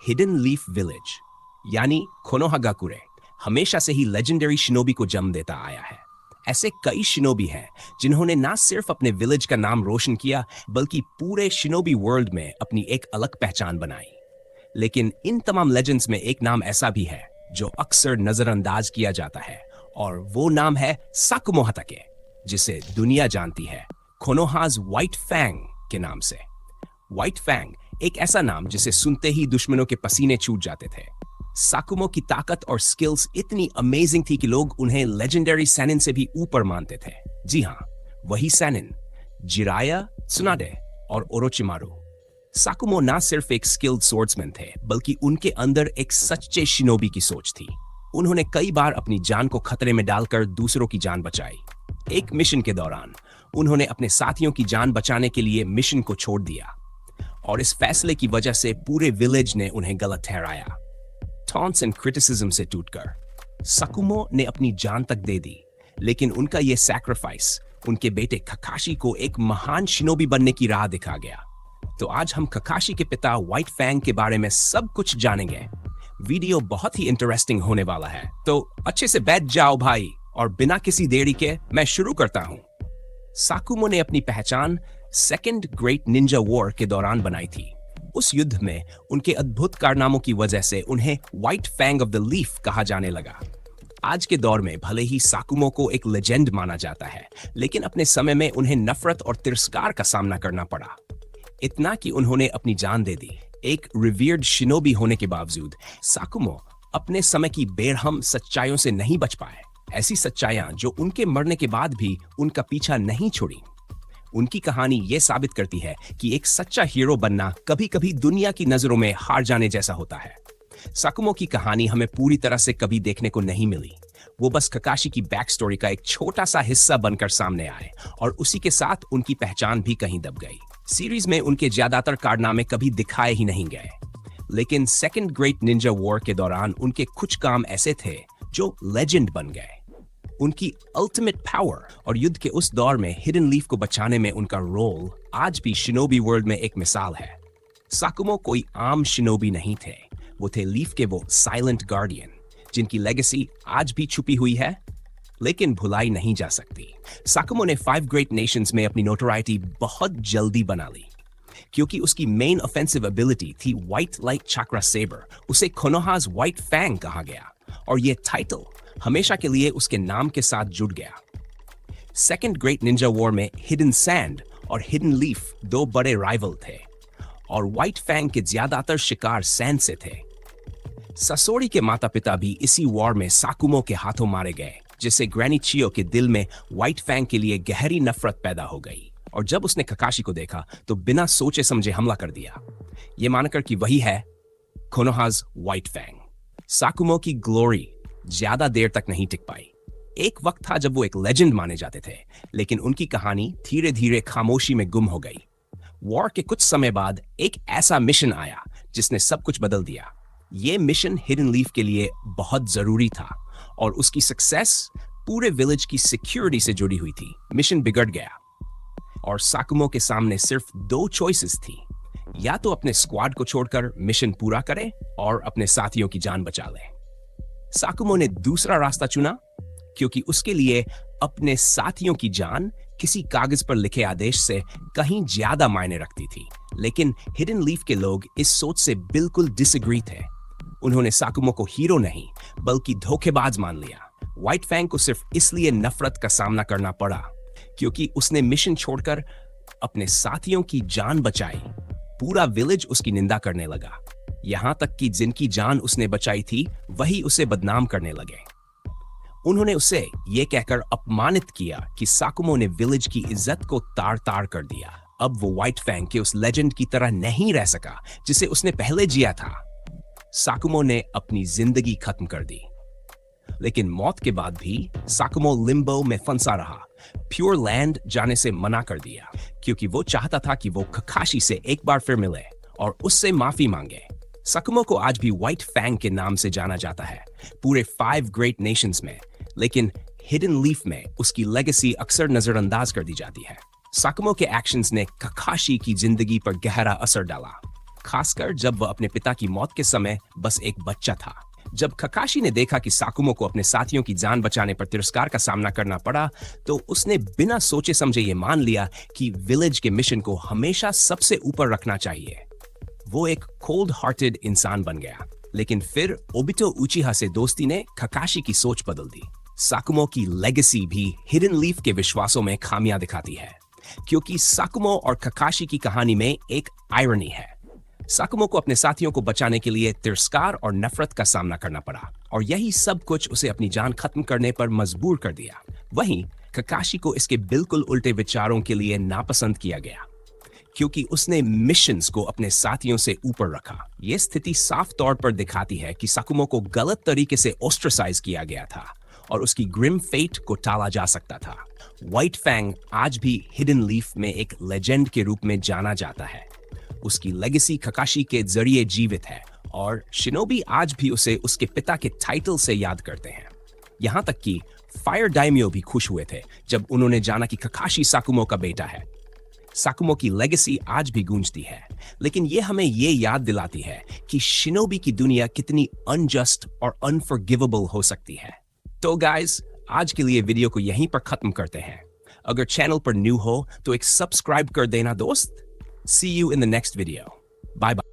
Hidden leaf village यानी कोनोहागाकुरे हमेशा से ही लेजेंडरी शिनोबी को जन्म देता आया है। ऐसे कई शिनोबी हैं जिन्होंने ना सिर्फ अपने विलेज का नाम रोशन किया बल्कि पूरे शिनोबी वर्ल्ड में अपनी एक अलग पहचान बनाई। लेकिन इन तमाम लेजेंड्स में एक नाम ऐसा भी है जो अक्सर नजरअंदाज किया जाता है और वो नाम है साकुमो हाताके, जिसे दुनिया जानती है कोनोहाज व्हाइट फैंग के नाम से। व्हाइट फैंग एक ऐसा नाम जिसे सुनते ही दुश्मनों के पसीने छूट जाते थे। साकुमो की ताकत और स्किल्स इतनी अमेजिंग थी कि लोग उन्हें लेजेंडरी सैनिन से भी ऊपर मानते थे। जी हाँ, वही सैनिन जिराया, त्सुनाडे और ओरोचिमारू। साकुमो ना सिर्फ एक स्किल्ड स्वॉर्ड्समैन थे बल्कि उनके अंदर एक सच्चे शिनोबी की सोच थी। उन्होंने कई बार अपनी जान को खतरे में डालकर दूसरों की जान बचाई। एक मिशन के दौरान उन्होंने अपने साथियों की जान बचाने के लिए मिशन को छोड़ दिया और इस फैसले की वजह से पूरे विलेज ने उन्हें गलत ठहराया। टॉन्ट्स एंड क्रिटिसिज्म से टूटकर साकुमो ने अपनी जान तक दे दी, लेकिन उनका यह सैक्रिफाइस उनके बेटे ककाशी को एक महान शिनोबी बनने की राह दिखा गया। तो आज हम ककाशी के पिता व्हाइट फैंग के बारे में सब कुछ जानेंगे। वीडियो बहुत ही इंटरेस्टिंग होने वाला है, तो अच्छे से बैठ जाओ भाई और बिना किसी देरी के मैं शुरू करता हूं। साकुमो ने अपनी पहचान सेकेंड ग्रेट निंजा वॉर के दौरान बनाई थी। उस युद्ध में उनके अद्भुत कारनामों की वजह से उन्हें white fang of the leaf कहा जाने लगा। आज के दौर में भले ही साकुमो को एक लेजेंड माना जाता है, लेकिन अपने समय में उन्हें नफरत और तिरस्कार का सामना करना पड़ा। इतना कि उन्होंने अपनी जान दे दी। एक रिवियर्ड शिनोबी होने के बावजूद साकुमो अपने समय की बेरहम सच्चाइयों से नहीं बच पाए। ऐसी सच्चाइयां जो उनके मरने के बाद भी उनका पीछा नहीं छोड़ी। उनकी कहानी ये साबित करती है कि एक सच्चा हीरो बनना कभी-कभी दुनिया की नजरों में हार जाने जैसा होता है। साकुमो की कहानी हमें पूरी तरह से कभी देखने को नहीं मिली। वो बस ककाशी की बैक स्टोरी का एक छोटा सा हिस्सा बनकर सामने आए और उसी के साथ उनकी पहचान भी कहीं दब गई। सीरीज में उनके ज्यादातर कारनामे कभी दिखाए ही नहीं गए, लेकिन सेकेंड ग्रेट निंजा वॉर के दौरान उनके कुछ काम ऐसे थे जो लेजेंड बन गए। उनकी अल्टीमेट पावर और युद्ध के उस दौर में हिडन लीफ को बचाने में उनका रोल आज भी शिनोबी वर्ल्ड में एक मिसाल है। साकुमो कोई आम शिनोबी नहीं थे, वो थे लीफ के वो साइलेंट गार्डियन जिनकी लेगेसी आज भी छुपी हुई है लेकिन भुलाई नहीं जा सकती। साकुमो ने 5 ग्रेट नेशंस में अपनी नोटोराइटी बहुत जल्दी बना ली क्योंकि उसकी मेन ऑफेंसिव एबिलिटी थी व्हाइट लाइट चक्रा सेबर। उसे कोनोहाज व्हाइट फैंग कहा गया और यह टाइटल हमेशा के लिए उसके नाम के साथ जुड़ गया। सेकेंड ग्रेट निंजा वॉर में हिडन सैंड और हिडन लीफ 2 बड़े राइवल थे और व्हाइट फैंग के ज्यादातर शिकार सैंड से थे। ससोरी के माता पिता भी इसी वॉर में साकुमो के हाथों मारे गए, जिससे ग्रैनी चियो के दिल में व्हाइट फैंग के लिए गहरी नफरत पैदा हो गई और जब उसने ककाशी को देखा तो बिना सोचे समझे हमला कर दिया, ये मानकर कि वही है कोनोहाज व्हाइट फैंग। साकुमो की ग्लोरी ज्यादा देर तक नहीं टिक पाई। एक वक्त था जब वो एक लेजेंड माने जाते थे, लेकिन उनकी कहानी धीरे धीरे खामोशी में गुम हो गई। वॉर के कुछ समय बाद एक ऐसा मिशन आया जिसने सब कुछ बदल दिया। ये मिशन हिडन लीफ के लिए बहुत जरूरी था और उसकी सक्सेस पूरे विलेज की सिक्योरिटी से जुड़ी हुई थी। मिशन बिगड़ गया और साकुमो के सामने सिर्फ 2 चॉइसेस थी, या तो अपने स्क्वाड को छोड़कर मिशन पूरा करे और अपने साथियों की जान बचा ले। साकुमो ने दूसरा रास्ता चुना क्योंकि उसके लिए अपने साथियों की जान किसी कागज पर लिखे आदेश से कहीं ज्यादा मायने रखती थी। लेकिन हिडन लीफ के लोग इस सोच से बिल्कुल डिसएग्री थे। उन्होंने साकुमो को हीरो नहीं बल्कि धोखेबाज मान लिया। व्हाइट फैंग को सिर्फ इसलिए नफरत का सामना करना पड़ा क्योंकि उसने मिशन छोड़कर अपने साथियों की जान बचाई। पूरा विलेज उसकी निंदा करने लगा, यहां तक कि जिनकी जान उसने बचाई थी वही उसे बदनाम करने लगे। उन्होंने उसे ये कहकर अपमानित किया कि साकुमो ने विलेज की इज्जत को तार-तार कर दिया। अब वो व्हाइट फैंग के उस लेजेंड की तरह नहीं रह सका जिसे उसने पहले जिया था। साकुमो ने अपनी जिंदगी खत्म कर दी, लेकिन मौत के बाद भी साकुमो लिम्बो में फंसा रहा। प्योर लैंड जाने से मना कर दिया क्योंकि वो चाहता था कि वो ककाशी से एक बार फिर मिले और उससे माफी मांगे। साकुमो को आज भी व्हाइट फैंग के नाम से जाना जाता है पूरे 5 ग्रेट नेशंस में, लेकिन हिडन लीफ में उसकी लेगेसी अक्सर नजरअंदाज कर दी जाती है। साकुमो के एक्शंस ने ककाशी की जिंदगी पर गहरा असर डाला। खासकर जब वह अपने पिता की मौत के समय बस एक बच्चा था। जब ककाशी ने देखा कि साकुमो को अपने साथियों की जान बचाने पर तिरस्कार का सामना करना पड़ा, तो उसने बिना सोचे समझे ये मान लिया कि विलेज के मिशन को हमेशा सबसे ऊपर रखना चाहिए। वो एक कोल्ड हार्टेड इंसान बन गया। लेकिन फिर ओबितो उचिहा से दोस्ती ने ककाशी की सोच बदल दी। साकुमो की लेगेसी भी हिडन लीफ के विश्वासों में खामियां दिखाती है, क्योंकि साकुमो और ककाशी की कहानी में एक आयरनी है। साकुमो को अपने साथियों को बचाने के लिए तिरस्कार और नफरत का सामना करना पड़ा, और यही सब कुछ उसे अपनी जान खत्म करने पर मजबूर कर दिया। वहीं ककाशी को इसके बिल्कुल उल्टे विचारों के लिए नापसंद किया गया, क्योंकि उसने मिशंस को अपने साथियों से ऊपर रखा। यह स्थिति साफ तौर पर दिखाती है कि साकुमो को गलत तरीके से ऑस्ट्रेसाइज किया गया था और उसकी ग्रिम फेट को टाला जा सकता था। व्हाइट फैंग आज भी हिडन लीफ में एक लेजेंड के रूप में जाना जाता है। उसकी लेगेसी ककाशी के जरिए जीवित है, और शिनोबी आज भी उसे उसके पिता के टाइटल से याद करते हैं। यहां तक कि फायर डायमियो भी खुश हुए थे जब उन्होंने जाना कि ककाशी साकुमो का बेटा है। साकुमो की लेगेसी आज भी गूंजती है, लेकिन ये हमें ये याद दिलाती है कि शिनोबी की दुनिया कितनी अनजस्ट और अनफॉरगिवेबल हो सकती है। तो गाइस, आज के लिए वीडियो को यहीं पर खत्म करते हैं। अगर चैनल पर न्यू हो तो एक सब्सक्राइब कर देना दोस्त। See you in the next video. Bye bye.